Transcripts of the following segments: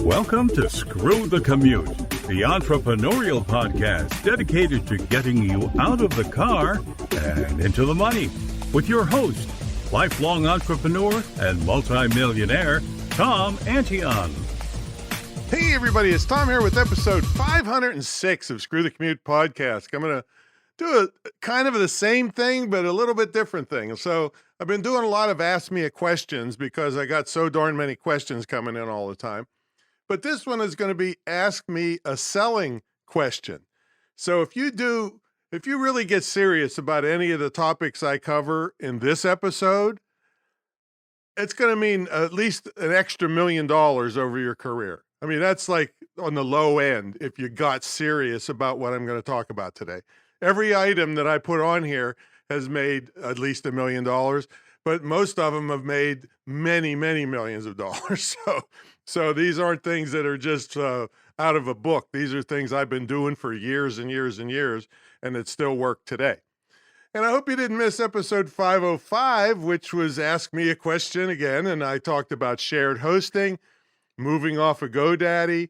Welcome to Screw the Commute, the entrepreneurial podcast dedicated to getting you out of the car and into the money. With your host, lifelong entrepreneur and multimillionaire, Tom Antion. Hey everybody, it's Tom here with episode 506 of Screw the Commute podcast. I'm going to do a kind of the same thing, but a little bit different thing. So I've been doing a lot of Ask Me a Questions because I got so darn many questions coming in all the time. But this one is going to be Ask Me a Selling Question. So if you really get serious about any of the topics I cover in this episode, it's going to mean at least an extra $1 million over your career. I mean, that's like on the low end if you got serious about what I'm going to talk about today. Every item that I put on here has made at least $1 million, but most of them have made many, many millions of dollars. So these aren't things that are just out of a book. These are things I've been doing for years and years and years, and it still work today. And I hope you didn't miss episode 505, which was Ask Me a Question again, and I talked about shared hosting, moving off of GoDaddy,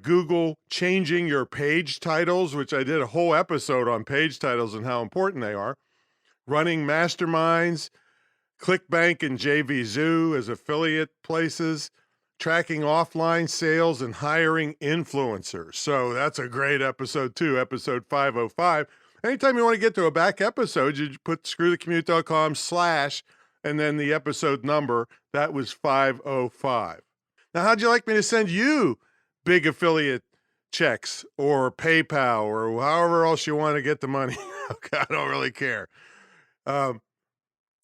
Google changing your page titles, which I did a whole episode on page titles and how important they are, running masterminds, ClickBank and JVZoo as affiliate places, tracking offline sales, and hiring influencers. So that's a great episode too, episode 505. Anytime you want to get to a back episode, you put screwthecommute.com/ and then the episode number. That was 505. Now, how'd you like me to send you big affiliate checks or PayPal or however else you want to get the money? Okay, I don't really care.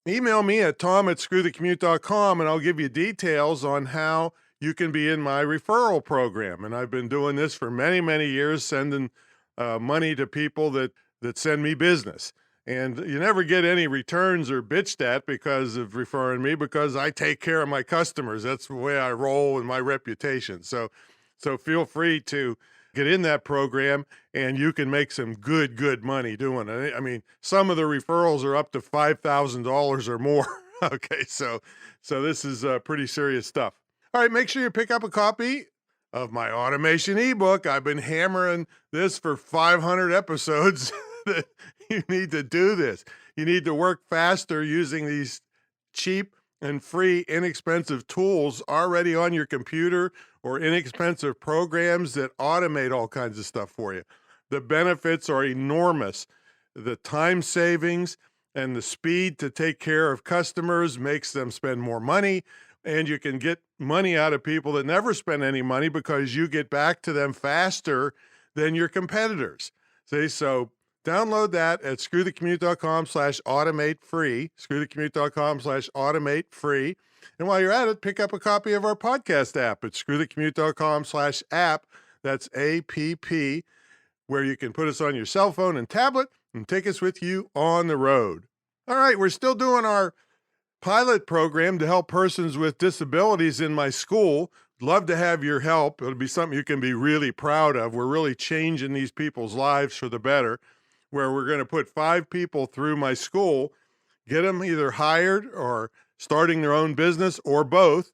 Email me at tom@screwthecommute.com and I'll give you details on how you can be in my referral program. And I've been doing this for many, many years, sending money to people that send me business. And you never get any returns or bitched at because of referring me, because I take care of my customers. That's the way I roll and my reputation. So feel free to get in that program and you can make some good money doing it. I mean, some of the referrals are up to $5,000 or more. Okay, so this is pretty serious stuff. All right, make sure you pick up a copy of my automation ebook. I've been hammering this for 500 episodes. You need to do this. You need to work faster using these cheap and free, inexpensive tools already on your computer or inexpensive programs that automate all kinds of stuff for you. The benefits are enormous. The time savings and the speed to take care of customers makes them spend more money, and you can get money out of people that never spend any money because you get back to them faster than your competitors. See, so download that at screwthecommute.com/automate free, screwthecommute.com/automate free. And while you're at it, pick up a copy of our podcast app at screwthecommute.com/app. That's APP, where you can put us on your cell phone and tablet and take us with you on the road. All right, we're still doing our pilot program to help persons with disabilities in my school. Love to have your help. It'll be something you can be really proud of. We're really changing these people's lives for the better, where we're going to put 5 people through my school, get them either hired or starting their own business or both.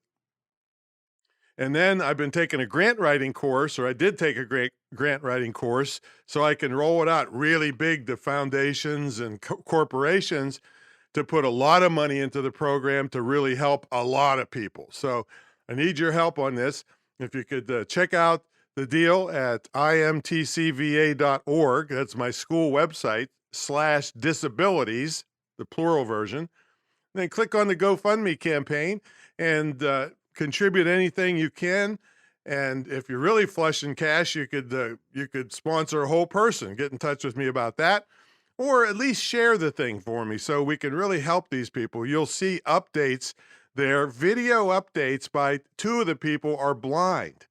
And then I've been taking a grant writing course, or I did take a grant writing course, so I can roll it out really big to foundations and corporations to put a lot of money into the program to really help a lot of people. So I need your help on this. If you could check out the deal at imtcva.org, that's my school website, /disabilities, the plural version. Then click on the GoFundMe campaign and contribute anything you can. And if you're really flush in cash, you could sponsor a whole person. Get in touch with me about that, or at least share the thing for me so we can really help these people. You'll see updates there, video updates by 2 of the people are blind.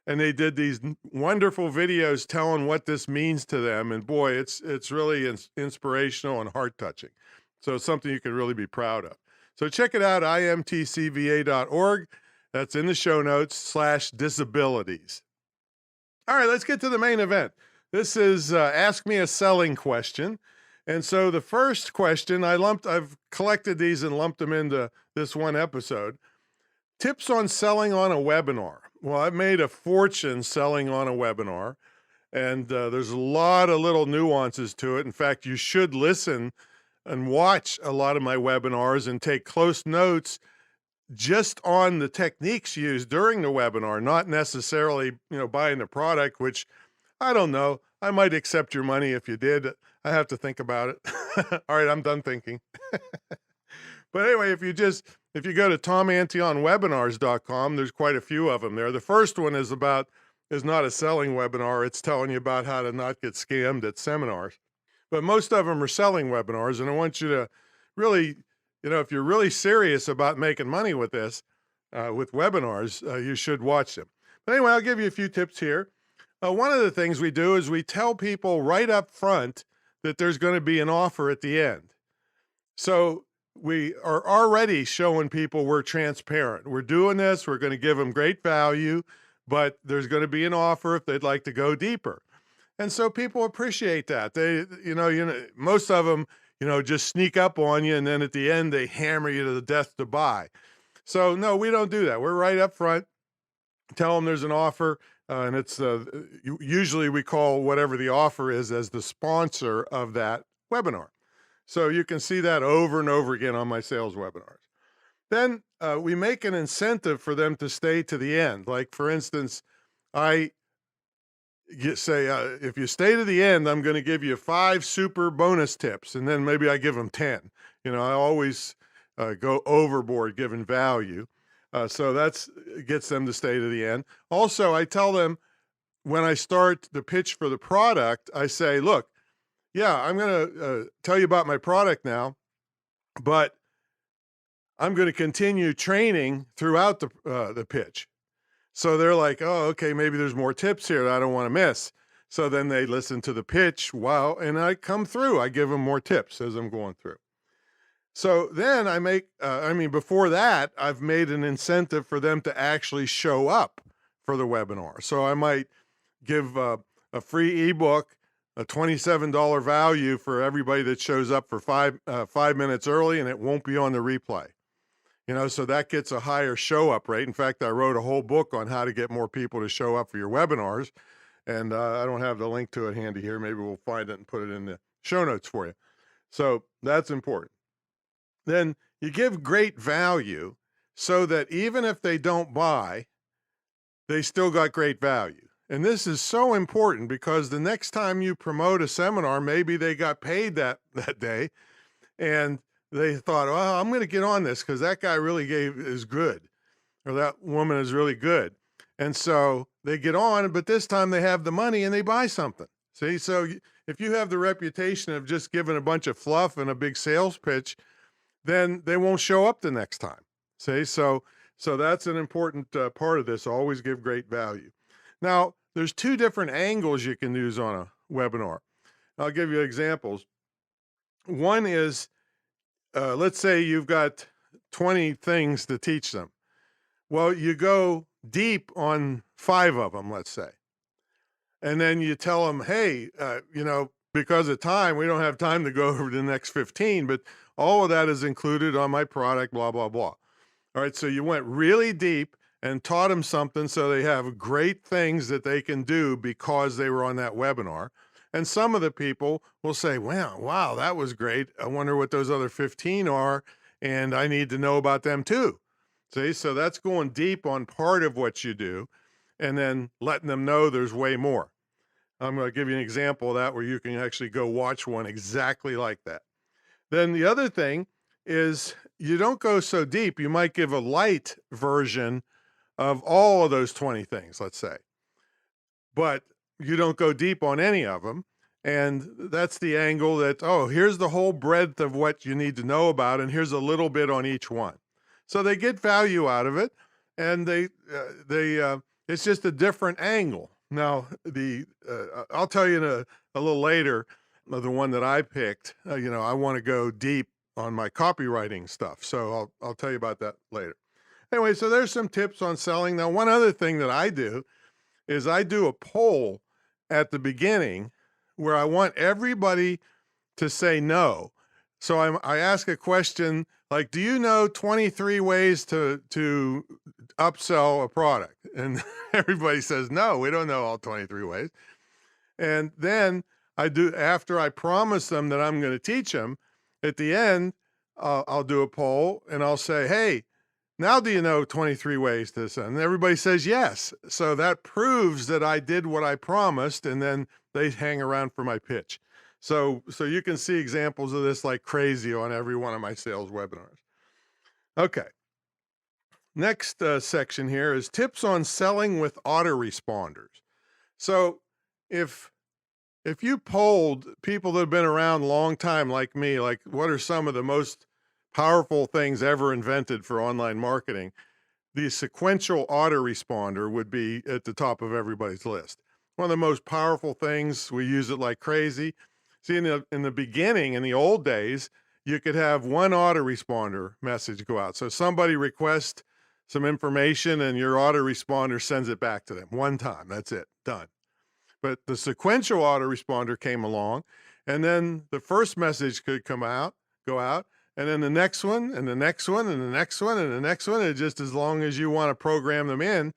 And they did these wonderful videos telling what this means to them. And boy, it's really inspirational and heart-touching. So it's something you can really be proud of. So check it out, imtcva.org. That's in the show notes, /disabilities. All right, let's get to the main event. This is Ask Me a Selling Question. And so the first question, I've collected these and lumped them into this one episode. Tips on selling on a webinar. Well, I've made a fortune selling on a webinar, and there's a lot of little nuances to it. In fact, you should listen and watch a lot of my webinars and take close notes just on the techniques used during the webinar, not necessarily, buying the product, which I don't know. I might accept your money if you did. I have to think about it. All right, I'm done thinking. But anyway, if you go to tomantionwebinars.com, there's quite a few of them there. The first one is not a selling webinar. It's telling you about how to not get scammed at seminars. But most of them are selling webinars, and I want you to really, if you're really serious about making money with this, with webinars, you should watch them. But anyway, I'll give you a few tips here. One of the things we do is we tell people right up front that there's going to be an offer at the end. So we are already showing people we're transparent. We're doing this. We're going to give them great value, but there's going to be an offer if they'd like to go deeper. And so people appreciate that. They, most of them, just sneak up on you, and then at the end they hammer you to the death to buy. So no, we don't do that. We're right up front. Tell them there's an offer, and it's usually we call whatever the offer is as the sponsor of that webinar. So you can see that over and over again on my sales webinars. Then we make an incentive for them to stay to the end. Like, for instance, I say, if you stay to the end, I'm going to give you 5 super bonus tips. And then maybe I give them 10. I always go overboard giving value. So that gets them to stay to the end. Also, I tell them when I start the pitch for the product, I say, look, yeah, I'm going to tell you about my product now, but I'm going to continue training throughout the pitch. So they're like, oh, okay, maybe there's more tips here that I don't want to miss. So then they listen to the pitch, and I come through. I give them more tips as I'm going through. So then before that, I've made an incentive for them to actually show up for the webinar. So I might give a free ebook, a $27 value for everybody that shows up for 5 minutes early, and it won't be on the replay. So that gets a higher show up rate. In fact, I wrote a whole book on how to get more people to show up for your webinars, and I don't have the link to it handy here. Maybe we'll find it and put it in the show notes for you. So that's important. Then you give great value so that even if they don't buy, they still got great value. And this is so important because the next time you promote a seminar, maybe they got paid that day, and they thought, oh, I'm going to get on this because that guy really is good, or that woman is really good. And so they get on, but this time they have the money and they buy something. See, so if you have the reputation of just giving a bunch of fluff and a big sales pitch, then they won't show up the next time. See, so that's an important part of this. Always give great value. Now, there's 2 different angles you can use on a webinar. I'll give you examples. One is, let's say you've got 20 things to teach them. Well, you go deep on 5 of them, let's say. And then you tell them, hey, because of time, we don't have time to go over the next 15, but all of that is included on my product, blah, blah, blah. All right, so you went really deep and taught them something so they have great things that they can do because they were on that webinar. And some of the people will say, wow, that was great. I wonder what those other 15 are, and I need to know about them too. See, so that's going deep on part of what you do and then letting them know there's way more. I'm going to give you an example of that where you can actually go watch one exactly like that. Then the other thing is you don't go so deep. You might give a light version of all of those 20 things, let's say, but you don't go deep on any of them. And that's the angle that, oh, here's the whole breadth of what you need to know about, and here's a little bit on each one. So they get value out of it, and it's just a different angle. Now, I'll tell you a little later, the one that I picked. I want to go deep on my copywriting stuff, so I'll tell you about that later. Anyway, so there's some tips on selling. Now, one other thing that I do is I do a poll at the beginning where I want everybody to say no. So I ask a question Like, do you know 23 ways to upsell a product? And everybody says, no, we don't know all 23 ways. And then after I promise them that I'm going to teach them, at the end, I'll do a poll and I'll say, hey, now do you know 23 ways to sell? And everybody says yes. So that proves that I did what I promised, and then they hang around for my pitch. So you can see examples of this like crazy on every one of my sales webinars. Okay. Next section here is tips on selling with autoresponders. So if you polled people that have been around a long time like me, like what are some of the most powerful things ever invented for online marketing, the sequential autoresponder would be at the top of everybody's list. One of the most powerful things, we use it like crazy. See, in the beginning, in the old days, you could have one autoresponder message go out. So somebody requests some information and your autoresponder sends it back to them one time. That's it, done. But the sequential autoresponder came along, and then the first message could go out, and then the next one, and the next one, and the next one, and the next one, and just as long as you want to program them in.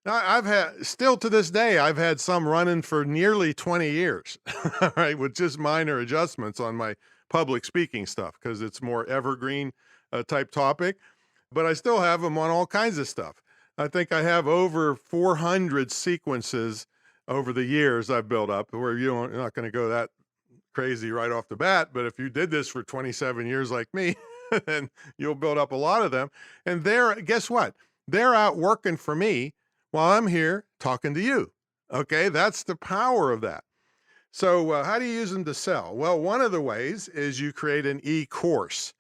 Now, still to this day, I've had some running for nearly 20 years, right, with just minor adjustments on my public speaking stuff because it's more evergreen type topic, but I still have them on all kinds of stuff. I think I have over 400 sequences over the years I've built up, where you're not going to go that crazy right off the bat, but if you did this for 27 years like me, then you'll build up a lot of them. And guess what? They're out working for me while I'm here talking to you. Okay, that's the power of that. So how do you use them to sell? Well, one of the ways is you create an e-course.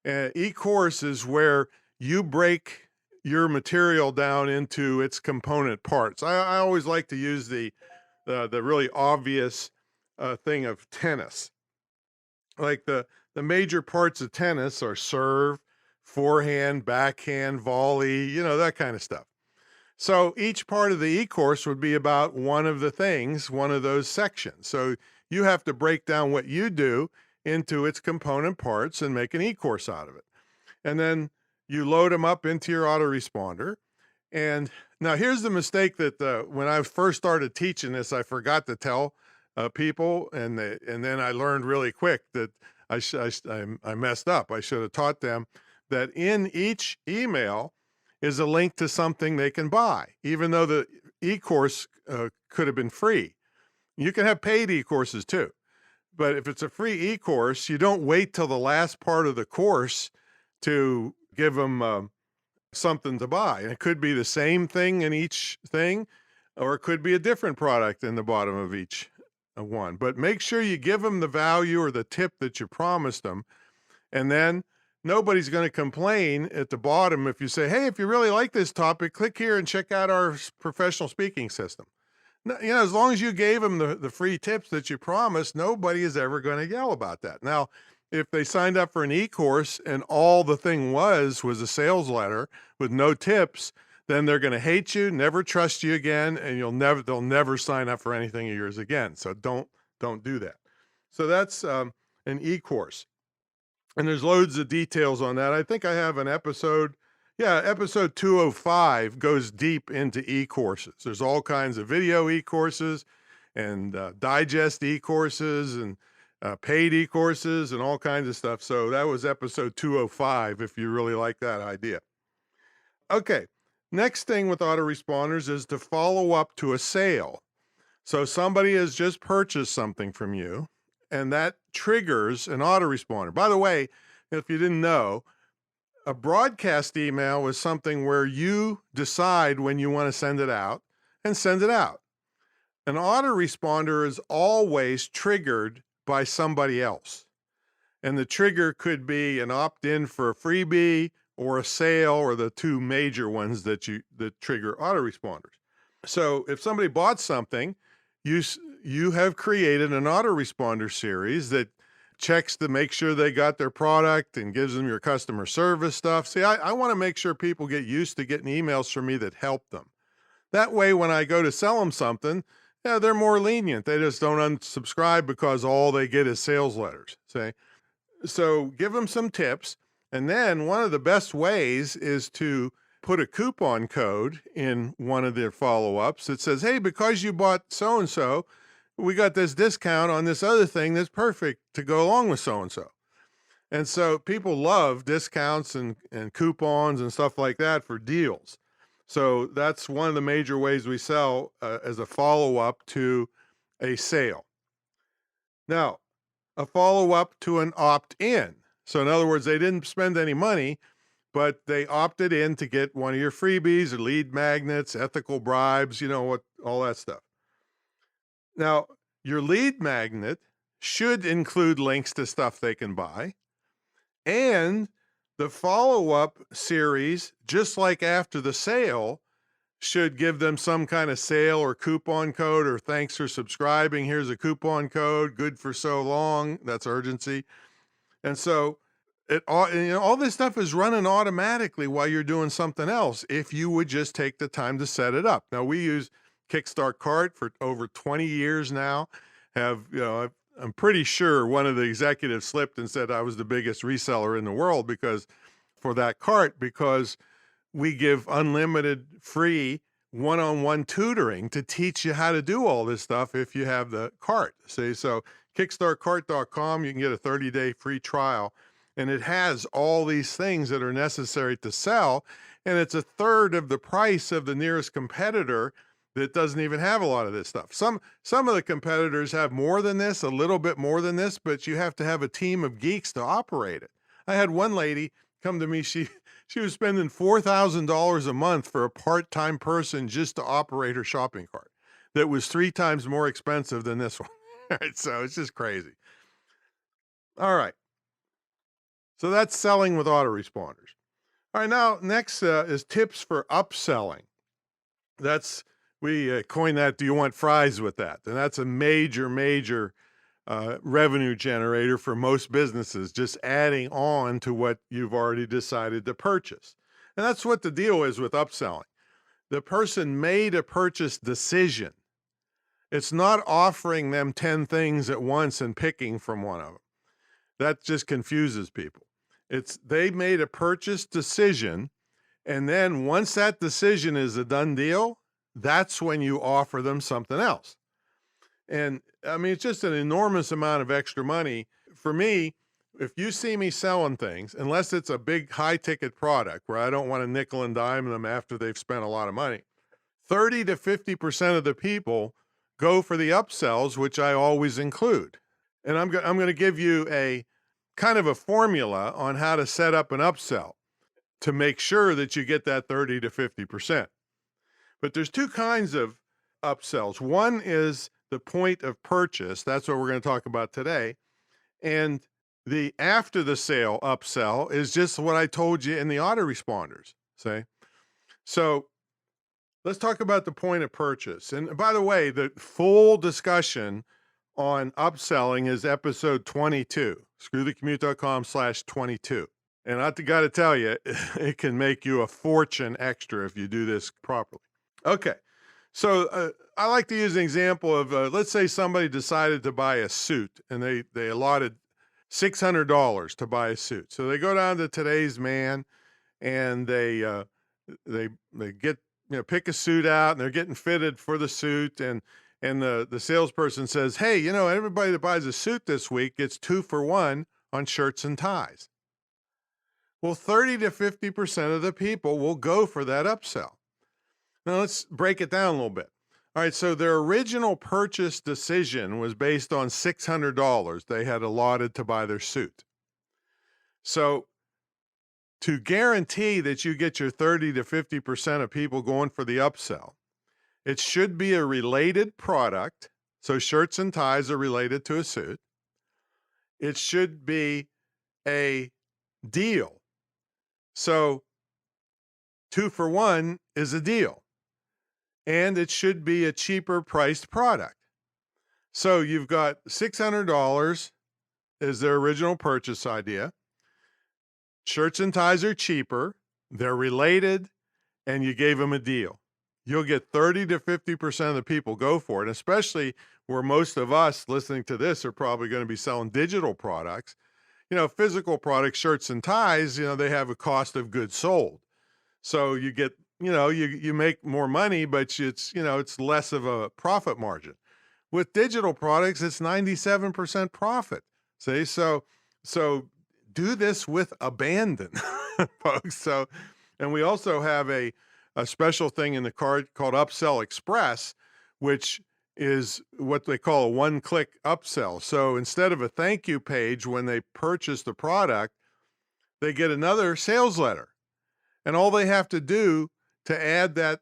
E-course is where you break your material down into its component parts. I always like to use the really obvious thing of tennis. Like the major parts of tennis are serve, forehand, backhand, volley, that kind of stuff. So each part of the e-course would be about one of the things, one of those sections. So you have to break down what you do into its component parts and make an e-course out of it. And then you load them up into your autoresponder. And now here's the mistake that when I first started teaching this, I forgot to tell people, and then I learned really quick that I messed up. I should have taught them that in each email is a link to something they can buy, even though the e-course could have been free. You can have paid e-courses too. But if it's a free e-course, you don't wait till the last part of the course to give them something to buy. And it could be the same thing in each thing, or it could be a different product in the bottom of each one. But make sure you give them the value or the tip that you promised them. And then nobody's going to complain at the bottom if you say, hey, if you really like this topic, click here and check out our professional speaking system. As long as you gave them the free tips that you promised, nobody is ever going to yell about that. Now, if they signed up for an e-course and all the thing was a sales letter with no tips, then they're going to hate you, never trust you again, and they'll never sign up for anything of yours again. So don't do that. So that's an e-course. And there's loads of details on that. I think I have an episode. Yeah, episode 205 goes deep into e-courses. There's all kinds of video e-courses and digest e-courses and paid e-courses and all kinds of stuff. So that was episode 205 if you really like that idea. Okay, next thing with autoresponders is to follow up to a sale. So somebody has just purchased something from you, and that triggers an autoresponder. By the way, if you didn't know, a broadcast email is something where you decide when you want to send it out and send it out. An autoresponder is always triggered by somebody else. And the trigger could be an opt-in for a freebie or a sale, or the two major ones that trigger autoresponders. So if somebody bought something, you have created an autoresponder series that checks to make sure they got their product and gives them your customer service stuff. See, I want to make sure people get used to getting emails from me that help them. That way, when I go to sell them something, they're more lenient. They just don't unsubscribe because all they get is sales letters. See? So give them some tips. And then one of the best ways is to put a coupon code in one of their follow-ups that says, hey, because you bought so-and-so, we got this discount on this other thing that's perfect to go along with so-and-so. And so people love discounts and coupons and stuff like that for deals. So that's one of the major ways we sell as a follow-up to a sale. Now, a follow-up to an opt-in. So in other words, they didn't spend any money, but they opted in to get one of your freebies or lead magnets, ethical bribes, what, all that stuff. Now, your lead magnet should include links to stuff they can buy. And the follow-up series, just like after the sale, should give them some kind of sale or coupon code or thanks for subscribing. Here's a coupon code, good for so long. That's urgency. And so all this stuff is running automatically while you're doing something else if you would just take the time to set it up. Now, we use Kickstart Cart for over 20 years now. I'm pretty sure one of the executives slipped and said I was the biggest reseller in the world because we give unlimited free one-on-one tutoring to teach you how to do all this stuff if you have the cart. See, so kickstartcart.com, you can get a 30-day free trial, and it has all these things that are necessary to sell, and it's a third of the price of the nearest competitor that doesn't even have a lot of this stuff. Some of the competitors have more than this, a little bit more than this, but you have to have a team of geeks to operate it. I had one lady come to me, she was spending $4,000 a month for a part-time person just to operate her shopping cart. That was 3 times more expensive than this one. Right, so it's just crazy. All right. So that's selling with autoresponders. All right, now next is tips for upselling. We coined that, do you want fries with that? And that's a major revenue generator for most businesses, just adding on to what you've already decided to purchase. And that's what the deal is with upselling. The person made a purchase decision. It's not offering them 10 things at once and picking from one of them. That just confuses people. They made a purchase decision, and then once that decision is a done deal, that's when you offer them something else. And I mean, it's just an enormous amount of extra money. For me, if you see me selling things, unless it's a big high ticket product where I don't want to nickel and dime them after they've spent a lot of money, 30 to 50% of the people go for the upsells, which I always include. And I'm going to give you a kind of a formula on how to set up an upsell to make sure that you get that 30 to 50%. But there's 2 kinds of upsells. One is the point of purchase. That's what we're going to talk about today. And the after the sale upsell is just what I told you in the autoresponders. So let's talk about the point of purchase. And by the way, the full discussion on upselling is episode 22, screwthecommute.com/22. And I got to tell you, it can make you a fortune extra if you do this properly. Okay, so I like to use an example of, let's say somebody decided to buy a suit, and they allotted $600 to buy a suit. So they go down to Today's Man, and they get, pick a suit out, and they're getting fitted for the suit, and the salesperson says, hey, everybody that buys a suit this week gets 2 for 1 on shirts and ties. Well, 30 to 50% of the people will go for that upsell. Now, let's break it down a little bit. All right, so their original purchase decision was based on $600 they had allotted to buy their suit. So to guarantee that you get your 30 to 50% of people going for the upsell, it should be a related product. So shirts and ties are related to a suit. It should be a deal. So 2 for 1 is a deal. And it should be a cheaper priced product. So you've got $600 is their original purchase idea. Shirts and ties are cheaper. They're related, and you gave them a deal. You'll get 30 to 50% of the people go for it, especially where most of us listening to this are probably going to be selling digital products. physical products, shirts and ties, they have a cost of goods sold. So you get, you make more money, but it's less of a profit margin. With digital products, it's 97% profit. See, so do this with abandon, folks. So, and we also have a special thing in the card called Upsell Express, which is what they call a one-click upsell. So instead of a thank you page when they purchase the product, they get another sales letter. And all they have to do to add that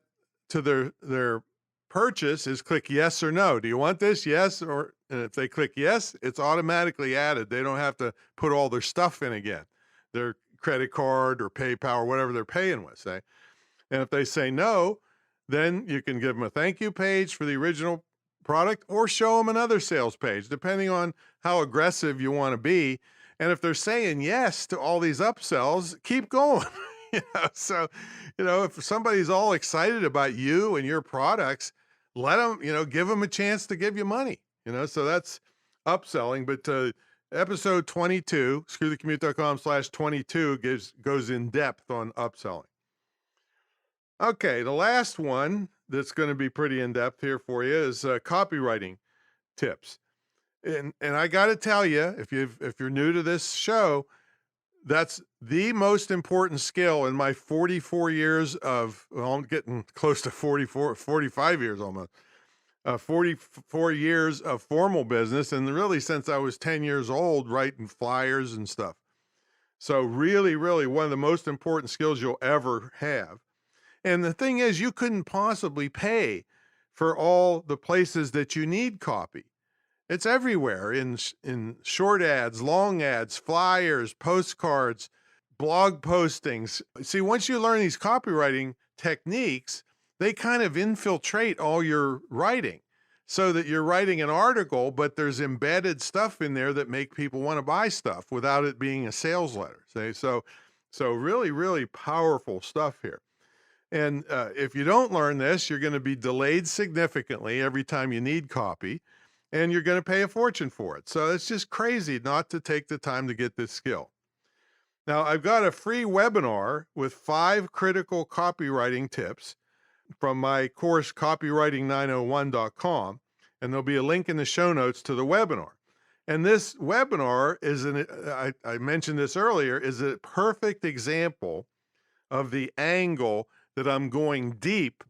to their purchase is click yes or no. Do you want this? Yes. And if they click yes, it's automatically added. They don't have to put all their stuff in again, their credit card or PayPal or whatever they're paying with, say. And if they say no, then you can give them a thank you page for the original product or show them another sales page, depending on how aggressive you want to be. And if they're saying yes to all these upsells, keep going. So, if somebody's all excited about you and your products, let them, give them a chance to give you money, so that's upselling. But episode 22, screwthecommute.com/22 goes in depth on upselling. Okay, the last one that's going to be pretty in depth here for you is copywriting tips. And I got to tell you, if you're new to this show, that's the most important skill in my 44 years of, well, I'm getting close to 45 years almost, 44 years of formal business. And really since I was 10 years old, writing flyers and stuff. So really, really one of the most important skills you'll ever have. And the thing is, you couldn't possibly pay for all the places that you need copy. It's everywhere in short ads, long ads, flyers, postcards, blog postings. See, once you learn these copywriting techniques, they kind of infiltrate all your writing so that you're writing an article, but there's embedded stuff in there that make people want to buy stuff without it being a sales letter. See? So really, really powerful stuff here. And if you don't learn this, you're going to be delayed significantly every time you need copy. And you're going to pay a fortune for it. So it's just crazy not to take the time to get this skill. Now, I've got a free webinar with 5 critical copywriting tips from my course, copywriting901.com, and there'll be a link in the show notes to the webinar. And this webinar is, I mentioned this earlier, is a perfect example of the angle that I'm going deep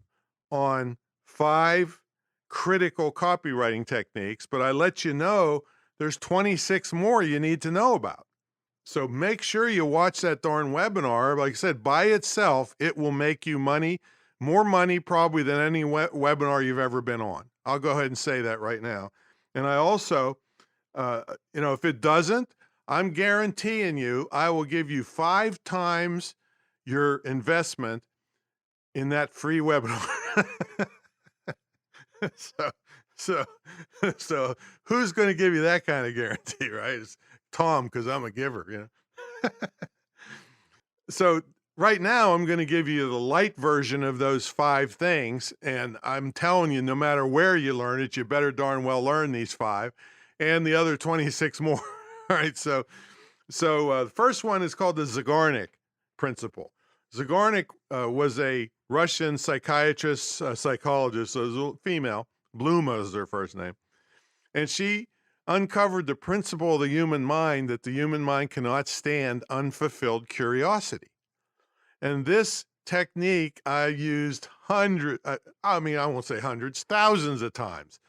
on 5 critical copywriting techniques, but I let you know there's 26 more you need to know about. So make sure you watch that darn webinar. Like I said, by itself, it will make you money, more money probably than any webinar you've ever been on. I'll go ahead and say that right now. And I also, if it doesn't, I'm guaranteeing you, I will give you 5 times your investment in that free webinar. So who's going to give you that kind of guarantee, right? It's Tom, because I'm a giver, So right now I'm going to give you the light version of those 5 things. And I'm telling you, no matter where you learn it, you better darn well learn these 5 and the other 26 more. All right. So the first one is called the Zygarnik principle. Zygarnik was a Russian psychiatrist, psychologist, so it was a female. Bluma is their first name. And she uncovered the principle of the human mind, that the human mind cannot stand unfulfilled curiosity. And this technique I used I won't say hundreds, thousands of times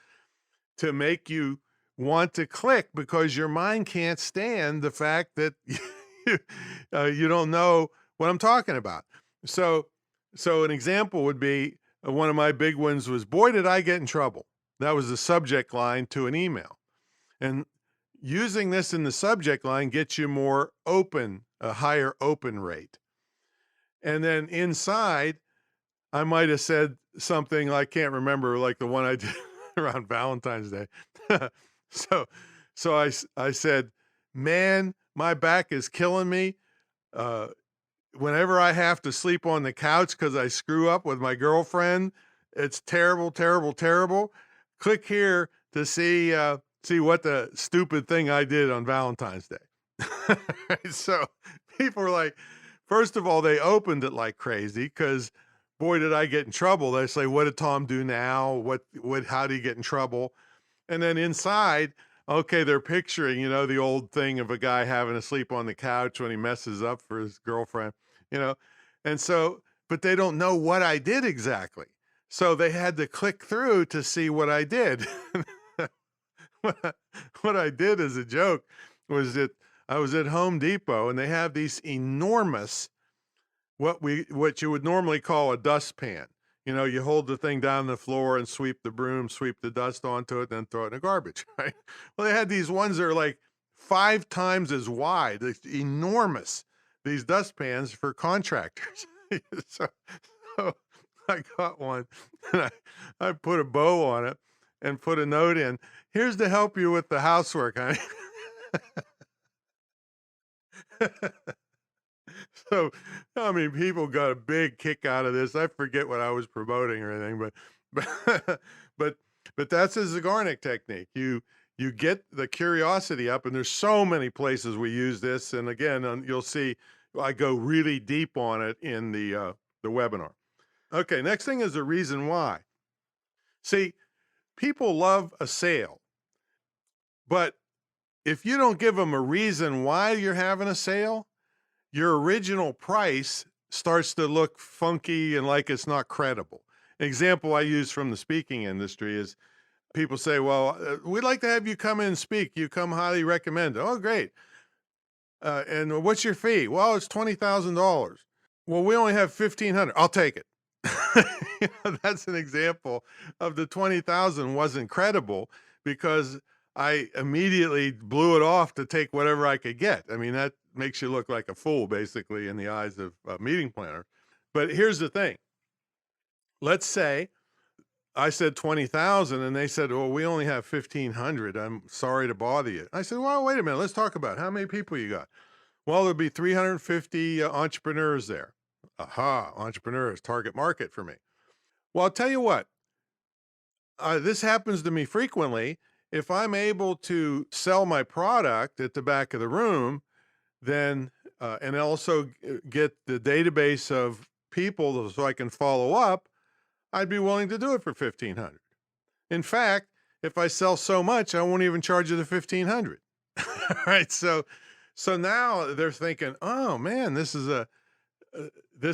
to make you want to click, because your mind can't stand the fact that you don't know what I'm talking about. So an example would be, one of my big ones was, boy, did I get in trouble. That was the subject line to an email. And using this in the subject line gets you more open, a higher open rate. And then inside, I might have said something, I can't remember, like the one I did around Valentine's Day. So I said, man, my back is killing me. Whenever I have to sleep on the couch because I screw up with my girlfriend, it's terrible, terrible, terrible. Click here to see what the stupid thing I did on Valentine's Day. So people were like, first of all, they opened it like crazy because boy, did I get in trouble. They say, what did Tom do now? How did he get in trouble? And then inside, okay, they're picturing, the old thing of a guy having to sleep on the couch when he messes up for his girlfriend, you know? And so, but they don't know what I did exactly. So they had to click through to see what I did. What I did as a joke was that I was at Home Depot and they have these enormous, what you would normally call a dustpan. You hold the thing down on the floor and sweep the broom, sweep the dust onto it, then throw it in the garbage, right? Well, they had these ones that are like 5 times as wide. It's enormous, these dustpans for contractors. so, so I got one and I put a bow on it and put a note in. Here's to help you with the housework, honey. So, I mean, people got a big kick out of this. I forget what I was promoting or anything, but but but that's a Zagarnik technique. You get the curiosity up, and there's so many places we use this. And again, you'll see I go really deep on it in the webinar. Okay, next thing is the reason why. See, people love a sale, but if you don't give them a reason why you're having a sale, your original price starts to look funky and like it's not credible. An example I use from the speaking industry is people say, well, we'd like to have you come in and speak. You come highly recommended. Oh, great. And what's your fee? Well, it's $20,000. Well, we only have 1,500. I'll take it. That's an example of the 20,000 wasn't credible because I immediately blew it off to take whatever I could get. I mean, that makes you look like a fool, basically, in the eyes of a meeting planner. But here's the thing. Let's say I said 20,000 and they said, well, we only have 1,500. I'm sorry to bother you. I said, well, wait a minute. Let's talk about it. How many people you got? Well, there'll be 350 entrepreneurs there. Aha, entrepreneurs, target market for me. Well, I'll tell you what, this happens to me frequently. If I'm able to sell my product at the back of the room, then, and also get the database of people so I can follow up, I'd be willing to do it for 1,500. In fact, if I sell so much, I won't even charge you the 1,500. Right? So now they're thinking, oh man, this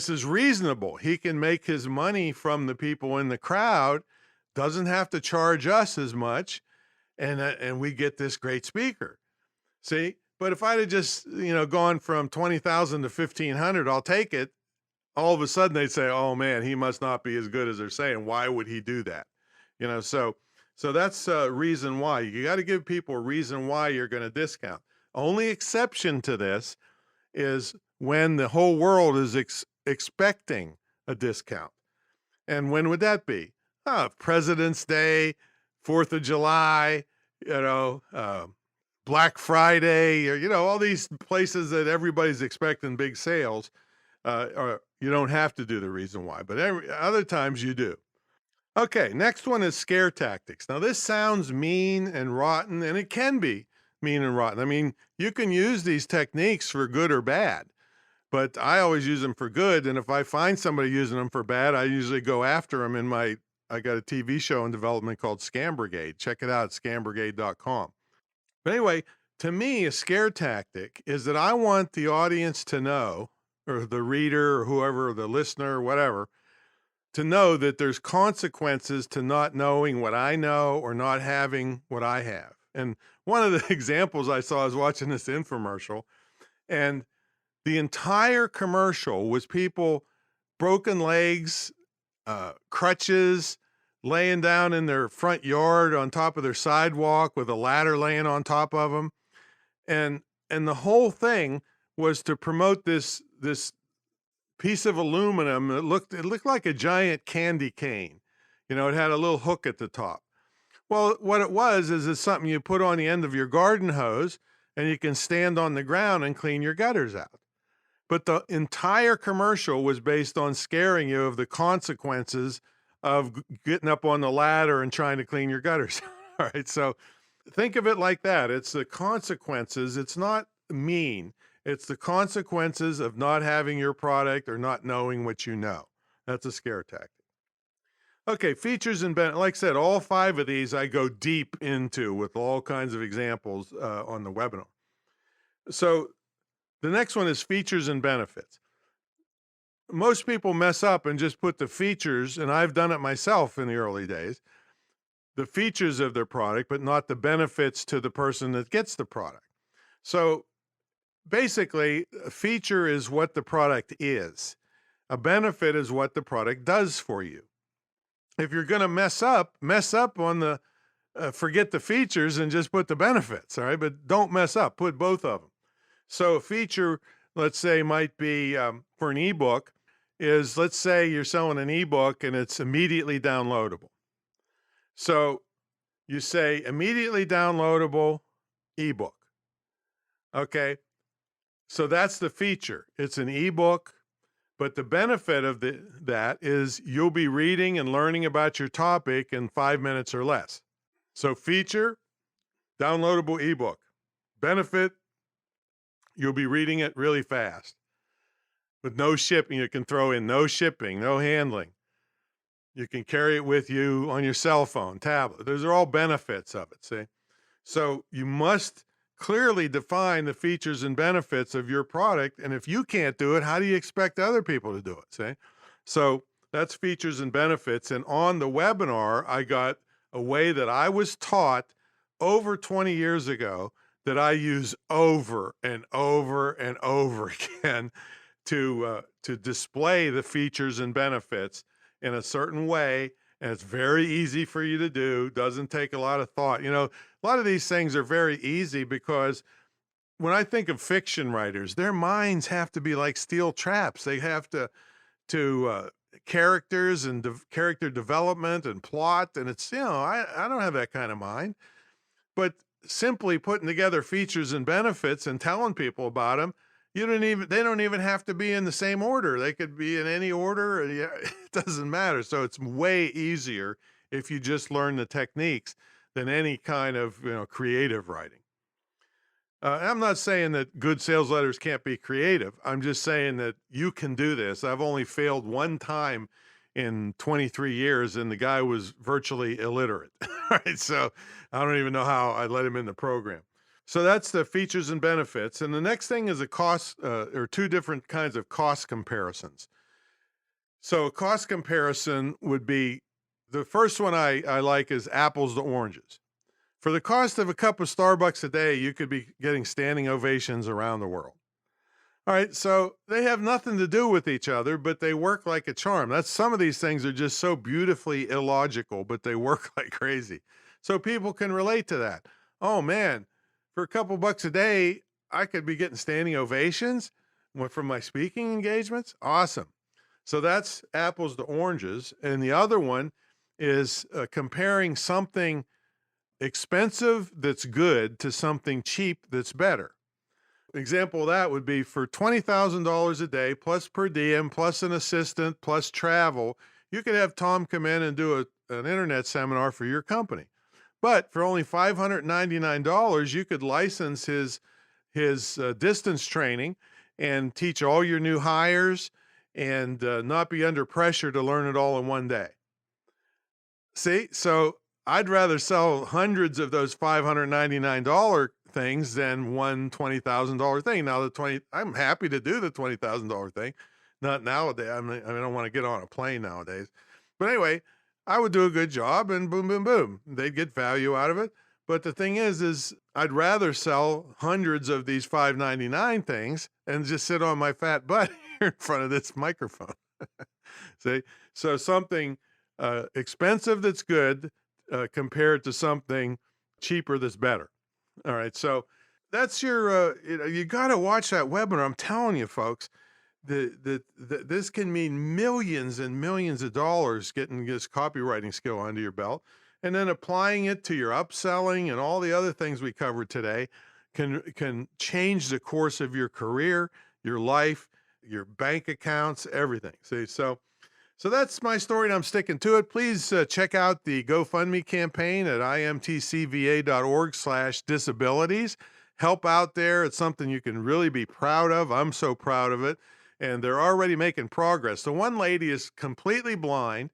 is reasonable. He can make his money from the people in the crowd, doesn't have to charge us as much, and we get this great speaker. See? But if I'd have just, gone from 20,000 to 1,500, I'll take it. All of a sudden they'd say, oh man, he must not be as good as they're saying. Why would he do that? So that's a reason why. You got to give people a reason why you're going to discount. Only exception to this is when the whole world is expecting a discount. And when would that be? President's Day, 4th of July, Black Friday, or, all these places that everybody's expecting big sales, or you don't have to do the reason why, but other times you do. Okay, next one is scare tactics. Now, this sounds mean and rotten, and it can be mean and rotten. I mean, you can use these techniques for good or bad, but I always use them for good, and if I find somebody using them for bad, I usually go after them I got a TV show in development called Scam Brigade. Check it out at scambrigade.com. But anyway, to me, a scare tactic is that I want the audience to know, or the reader, or whoever, the listener, whatever, to know that there's consequences to not knowing what I know or not having what I have. And one of the examples I saw, I was watching this infomercial, and the entire commercial was people, broken legs, crutches, laying down in their front yard on top of their sidewalk with a ladder laying on top of them. And the whole thing was to promote this piece of aluminum. It looked like a giant candy cane. It had a little hook at the top. Well, what it was is it's something you put on the end of your garden hose and you can stand on the ground and clean your gutters out. But the entire commercial was based on scaring you of the consequences of getting up on the ladder and trying to clean your gutters. All right. So think of it like that. It's the consequences. It's not mean. It's the consequences of not having your product or not knowing what you know. That's a scare tactic. Okay, features and benefits. Like I said, all 5 of these I go deep into with all kinds of examples on the webinar. So the next one is features and benefits. Most people mess up and just put the features, and I've done it myself in the early days, the features of their product, but not the benefits to the person that gets the product. So basically, a feature is what the product is. A benefit is what the product does for you. If you're going to mess up on the, forget the features and just put the benefits, all right? But don't mess up, put both of them. So a feature, let's say, might be for an ebook is, let's say you're selling an ebook and it's immediately downloadable. So you say immediately downloadable ebook. Okay. So that's the feature. It's an ebook, but the benefit of that is you'll be reading and learning about your topic in 5 minutes or less. So feature, downloadable ebook. Benefit, you'll be reading it really fast. With no shipping, you can throw in no shipping, no handling. You can carry it with you on your cell phone, tablet. Those are all benefits of it, see? So you must clearly define the features and benefits of your product. And if you can't do it, how do you expect other people to do it, see? So that's features and benefits. And on the webinar, I got a way that I was taught over 20 years ago that I use over and over and over again to display the features and benefits in a certain way. And it's very easy for you to do, doesn't take a lot of thought. You know, a lot of these things are very easy because when I think of fiction writers, their minds have to be like steel traps. They have to characters and character development and plot. And it's, you know, I don't have that kind of mind. But simply putting together features and benefits and telling people about them, they don't even have to be in the same order. They could be in any order. It doesn't matter. So it's way easier if you just learn the techniques than any kind of, you know, creative writing. I'm not saying that good sales letters can't be creative. I'm just saying that you can do this. I've only failed one time in 23 years, and the guy was virtually illiterate. Right? So I don't even know how I let him in the program. So that's the features and benefits. And the next thing is a cost, or 2 different kinds of cost comparisons. So a cost comparison would be, the first one I like is apples to oranges. For the cost of a cup of Starbucks a day, you could be getting standing ovations around the world. All right, so they have nothing to do with each other, but they work like a charm. Some of these things are just so beautifully illogical, but they work like crazy. So people can relate to that. Oh man, for a couple bucks a day, I could be getting standing ovations from my speaking engagements. Awesome. So that's apples to oranges. And the other one is comparing something expensive that's good to something cheap that's better. Example of that would be for $20,000 a day, plus per diem, plus an assistant, plus travel, you could have Tom come in and do an internet seminar for your company. But for only $599, you could license his distance training and teach all your new hires and not be under pressure to learn it all in one day. See, so I'd rather sell hundreds of those $599 things than one $20,000 thing. Now I'm happy to do the $20,000 thing. Not nowadays. I don't want to get on a plane nowadays. But anyway, I would do a good job and boom, boom, boom. They'd get value out of it. But the thing is I'd rather sell hundreds of these $599 things and just sit on my fat butt here in front of this microphone. See? So something expensive that's good compared to something cheaper that's better. All right. So that's your, you got to watch that webinar. I'm telling you, folks, this can mean millions and millions of dollars getting this copywriting skill under your belt, and then applying it to your upselling and all the other things we covered today can change the course of your career, your life, your bank accounts, everything. See, so that's my story, and I'm sticking to it. Please check out the GoFundMe campaign at imtcva.org/disabilities. help out there. It's something you can really be proud of. I'm so proud of it. And they're already making progress. The one lady is completely blind,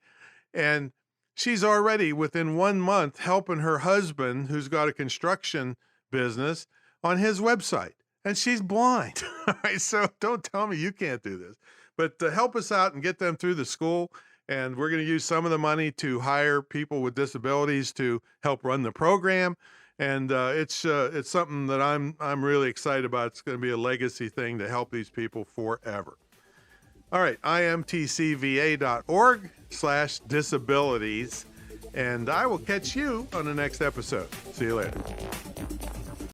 and she's already within 1 month helping her husband, who's got a construction business, on his website. And she's blind. All right, so don't tell me you can't do this. But help us out and get them through the school. And we're going to use some of the money to hire people with disabilities to help run the program. And it's something that I'm really excited about. It's going to be a legacy thing to help these people forever. All right, imtcva.org/disabilities. And I will catch you on the next episode. See you later.